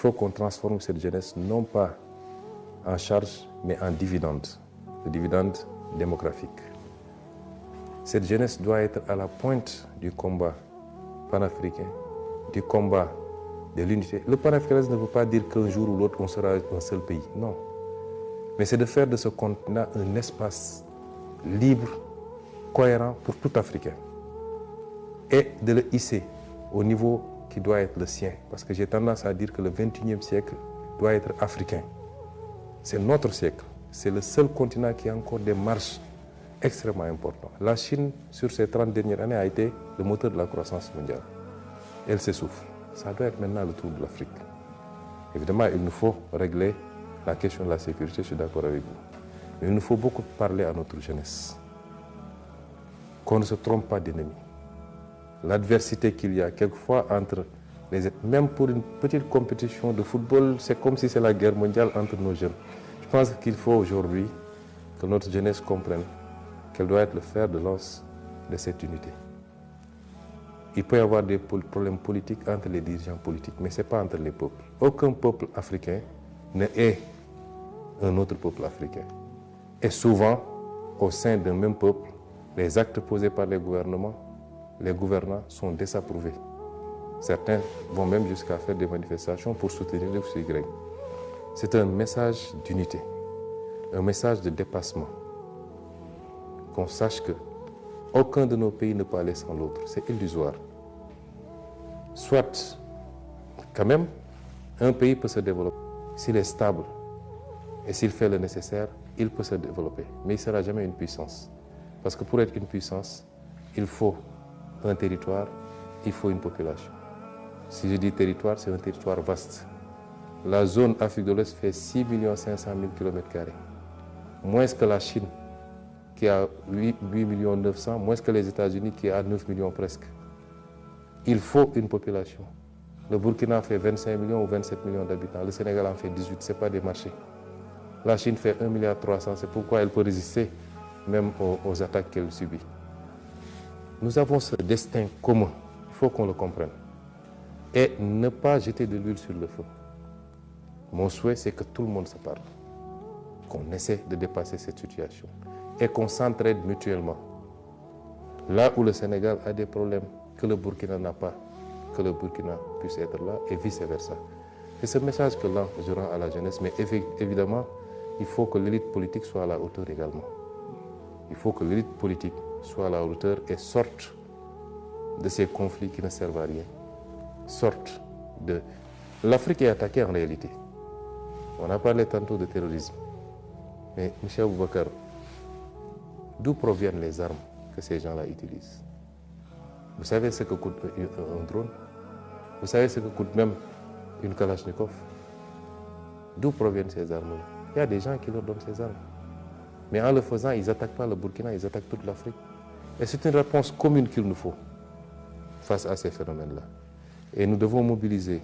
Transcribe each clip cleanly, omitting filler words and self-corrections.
Il faut qu'on transforme cette jeunesse non pas en charge, mais en dividende, le dividende démographique. Cette jeunesse doit être à la pointe du combat panafricain, du combat de l'unité. Le panafricanisme ne veut pas dire qu'un jour ou l'autre on sera un seul pays, non. Mais c'est de faire de ce continent un espace libre, cohérent pour tout Africain. Et de le hisser au niveau qui doit être le sien. Parce que j'ai tendance à dire que le XXIe siècle doit être africain. C'est notre siècle. C'est le seul continent qui a encore des marges extrêmement importantes. La Chine, sur ces 30 dernières années, a été le moteur de la croissance mondiale. Elle s'essouffle. Ça doit être maintenant le tour de l'Afrique. Évidemment, il nous faut régler la question de la sécurité, je suis d'accord avec vous. Mais il nous faut beaucoup parler à notre jeunesse. Qu'on ne se trompe pas d'ennemis. L'adversité qu'il y a quelquefois entre les êtres, même pour une petite compétition de football, c'est comme si c'est la guerre mondiale entre nos jeunes. Je pense qu'il faut aujourd'hui que notre jeunesse comprenne qu'elle doit être le fer de lance de cette unité. Il peut y avoir des problèmes politiques entre les dirigeants politiques, mais ce n'est pas entre les peuples. Aucun peuple africain ne est un autre peuple africain. Et souvent, au sein d'un même peuple, les actes posés par les gouvernants sont désapprouvés. Certains vont même jusqu'à faire des manifestations pour soutenir le Y. C'est un message d'unité, un message de dépassement. Qu'on sache que aucun de nos pays ne peut aller sans l'autre. C'est illusoire. Soit, quand même, un pays peut se développer. S'il est stable et s'il fait le nécessaire, il peut se développer. Mais il ne sera jamais une puissance. Parce que pour être une puissance, il faut un territoire, il faut une population. Si je dis territoire, c'est un territoire vaste. La zone Afrique de l'Ouest fait 6 500 000 km². Moins que la Chine, qui a 8 900 000, moins que les États-Unis, qui a 9 millions presque. Il faut une population. Le Burkina fait 25 millions ou 27 millions d'habitants. Le Sénégal en fait 18, ce n'est pas des marchés. La Chine fait 1,3 milliard, c'est pourquoi elle peut résister même aux attaques qu'elle subit. Nous avons ce destin commun, il faut qu'on le comprenne. Et ne pas jeter de l'huile sur le feu. Mon souhait, c'est que tout le monde se parle, qu'on essaie de dépasser cette situation et qu'on s'entraide mutuellement. Là où le Sénégal a des problèmes que le Burkina n'a pas, que le Burkina puisse être là et vice-versa. C'est ce message que là, je rends à la jeunesse, mais évidemment, il faut que l'élite politique soit à la hauteur également. Il faut que l'élite politique soit à la hauteur et sorte de ces conflits qui ne servent à rien. Sorte de... L'Afrique est attaquée en réalité. On a parlé tantôt de terrorisme. Mais M. Aboubakar, d'où proviennent les armes que ces gens-là utilisent? Vous savez ce que coûte un drone? Vous savez ce que coûte même une Kalachnikov? D'où proviennent ces armes-là? Il y a des gens qui leur donnent ces armes. Mais en le faisant, ils n'attaquent pas le Burkina, ils attaquent toute l'Afrique. Et c'est une réponse commune qu'il nous faut face à ces phénomènes-là. Et nous devons mobiliser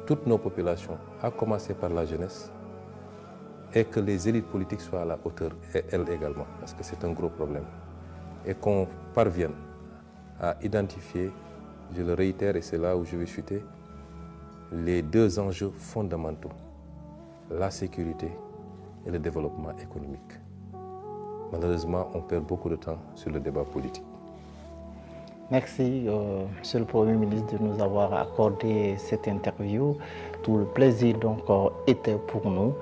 toutes nos populations, à commencer par la jeunesse, et que les élites politiques soient à la hauteur, et elles également, parce que c'est un gros problème. Et qu'on parvienne à identifier, je le réitère et c'est là où je vais chuter, les deux enjeux fondamentaux, la sécurité et le développement économique. Malheureusement, on perd beaucoup de temps sur le débat politique. Merci, Monsieur le Premier ministre, de nous avoir accordé cette interview. Tout le plaisir donc était pour nous.